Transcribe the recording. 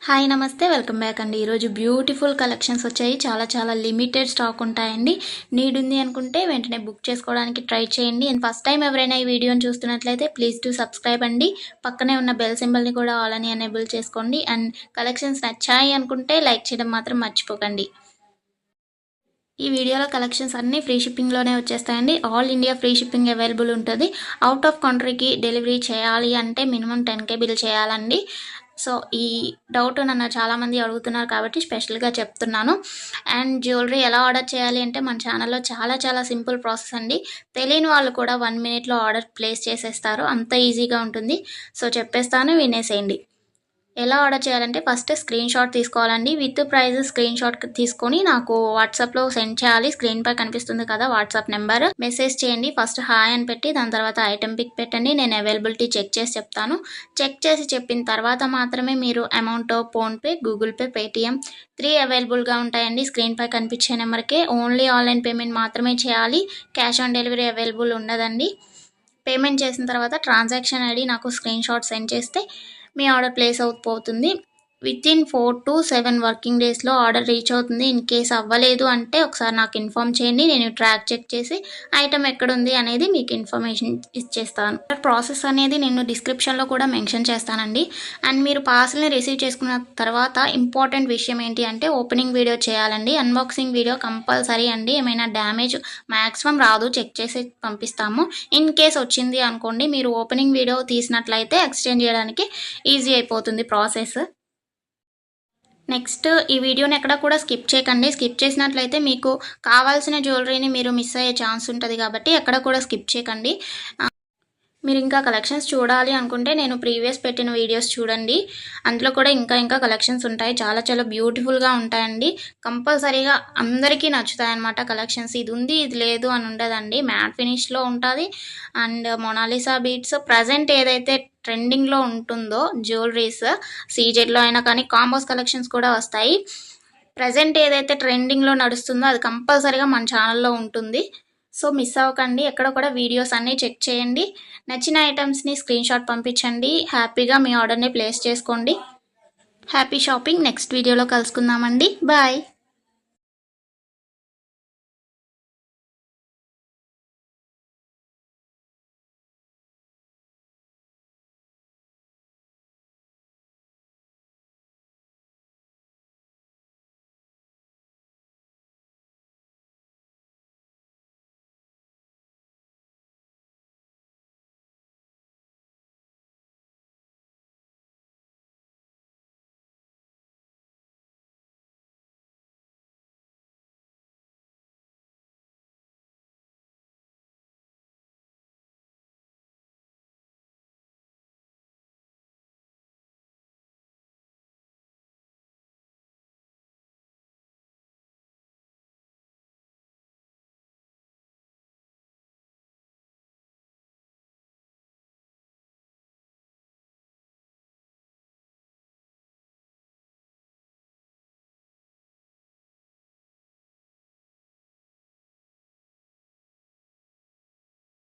Hi నమస్తే welcome back అండి. ఈరోజు బ్యూటిఫుల్ కలెక్షన్స్ వచ్చాయి. చాలా లిమిటెడ్ స్టాక్ ఉంటాయండి. నీడ్ ఉంది అనుకుంటే వెంటనే బుక్ చేసుకోవడానికి ట్రై చేయండి. అండ్ ఫస్ట్ టైం ఎవరైనా ఈ వీడియోని చూస్తున్నట్లయితే ప్లీజ్ టు సబ్స్క్రైబ్ అండి. పక్కనే ఉన్న బెల్ సింబల్ని కూడా ఆల్ అని ఎనేబుల్ చేసుకోండి. అండ్ కలెక్షన్స్ నచ్చాయి అనుకుంటే లైక్ చేయడం మాత్రం మర్చిపోకండి. ఈ వీడియోలో కలెక్షన్స్ అన్నీ ఫ్రీ షిప్పింగ్లోనే వచ్చేస్తాయండి. All India free shipping available ఉంటుంది. అవుట్ ఆఫ్ కంట్రీకి డెలివరీ చేయాలి అంటే మినిమం 10K బిల్ చేయాలండి. సో ఈ డౌట్ నన్ను చాలామంది అడుగుతున్నారు కాబట్టి స్పెషల్గా చెప్తున్నాను. అండ్ జ్యువెలరీ ఎలా ఆర్డర్ చేయాలి అంటే మన ఛానల్లో చాలా సింపుల్ ప్రాసెస్ అండి. తెలియని వాళ్ళు కూడా 1 మినిట్లో ఆర్డర్ ప్లేస్ చేసేస్తారు. అంత ఈజీగా ఉంటుంది. సో చెప్పేస్తాను, వినేసేయండి. ఎలా ఆర్డర్ చేయాలంటే ఫస్ట్ స్క్రీన్ షాట్ తీసుకోవాలండి. విత్ ప్రైస్ స్క్రీన్ షాట్ తీసుకొని నాకు వాట్సాప్లో సెండ్ చేయాలి. స్క్రీన్ పై కనిపిస్తుంది కదా వాట్సాప్ నెంబర్, మెసేజ్ చేయండి. ఫస్ట్ హాయ్ అని పెట్టి దాని తర్వాత ఐటెం పిక్ పెట్టండి. నేను అవైలబిలిటీ చెక్ చేసి చెప్తాను. చెక్ చేసి చెప్పిన తర్వాత మాత్రమే మీరు amount PhonePe, Google pay, Paytm 3 అవైలబుల్గా ఉంటాయండి. స్క్రీన్ పై కనిపించే నెంబర్కే ఓన్లీ ఆన్లైన్ పేమెంట్ మాత్రమే చేయాలి. క్యాష్ ఆన్ డెలివరీ అవైలబుల్ ఉండదండి. పేమెంట్ చేసిన తర్వాత ట్రాన్సాక్షన్ ఐడి నాకు స్క్రీన్ షాట్ సెండ్ చేస్తే మీ ఆర్డర్ ప్లేస్ అవుతుంది. వితిన్ 4 to 7 వర్కింగ్ డేస్లో ఆర్డర్ రీచ్ అవుతుంది. ఇన్ కేస్ అవ్వలేదు అంటే ఒకసారి నాకు ఇన్ఫామ్ చేయండి. నేను ట్రాక్ చెక్ చేసి ఐటమ్ ఎక్కడుంది అనేది మీకు ఇన్ఫర్మేషన్ ఇచ్చేస్తాను. ప్రాసెస్ అనేది నేను డిస్క్రిప్షన్లో కూడా మెన్షన్ చేస్తానండి. అండ్ మీరు పార్సల్ని రిసీవ్ చేసుకున్న తర్వాత ఇంపార్టెంట్ విషయం ఏంటి అంటే ఓపెనింగ్ వీడియో చేయాలండి. అన్బాక్సింగ్ వీడియో కంపల్సరీ అండి. ఏమైనా డ్యామేజ్ మ్యాక్సిమం రాదు, చెక్ చేసి పంపిస్తాము. ఇన్ కేస్ వచ్చింది అనుకోండి, మీరు ఓపెనింగ్ వీడియో తీసినట్లయితే ఎక్స్చేంజ్ చేయడానికి ఈజీ అయిపోతుంది ప్రాసెస్. నెక్స్ట్ ఈ వీడియోని ఎక్కడ కూడా స్కిప్ చేయకండి. స్కిప్ చేసినట్లయితే మీకు కావాల్సిన జ్యువెలరీని మీరు మిస్ అయ్యే ఛాన్స్ ఉంటుంది కాబట్టి ఎక్కడ కూడా స్కిప్ చేయకండి. మీరు ఇంకా కలెక్షన్స్ చూడాలి అనుకుంటే నేను ప్రీవియస్ పెట్టిన వీడియోస్ చూడండి. అందులో కూడా ఇంకా కలెక్షన్స్ ఉంటాయి. చాలా బ్యూటిఫుల్గా ఉంటాయండి. కంపల్సరీగా అందరికీ నచ్చుతాయి అన్నమాట కలెక్షన్స్. ఇది ఉంది ఇది లేదు అని ఉండదండి. మ్యాట్ ఫినిష్లో ఉంటుంది. అండ్ మొనాలిసా బీట్స్ ప్రజెంట్ ఏదైతే ట్రెండింగ్లో ఉంటుందో జ్యువెలరీస్ సీజెడ్లో అయినా కానీ కాంబోస్ కలెక్షన్స్ కూడా వస్తాయి. ప్రజెంట్ ఏదైతే ట్రెండింగ్లో నడుస్తుందో అది కంపల్సరీగా మన ఛానల్లో ఉంటుంది. సో మిస్ అవ్వకండి. ఎక్కడ కూడా వీడియోస్ అన్నీ చెక్ చేయండి. నచ్చిన ఐటమ్స్ని స్క్రీన్ షాట్ పంపించండి. హ్యాపీగా మీ ఆర్డర్ని ప్లేస్ చేసుకోండి. Happy shopping. నెక్స్ట్ వీడియోలో కలుసుకుందామండి. బాయ్.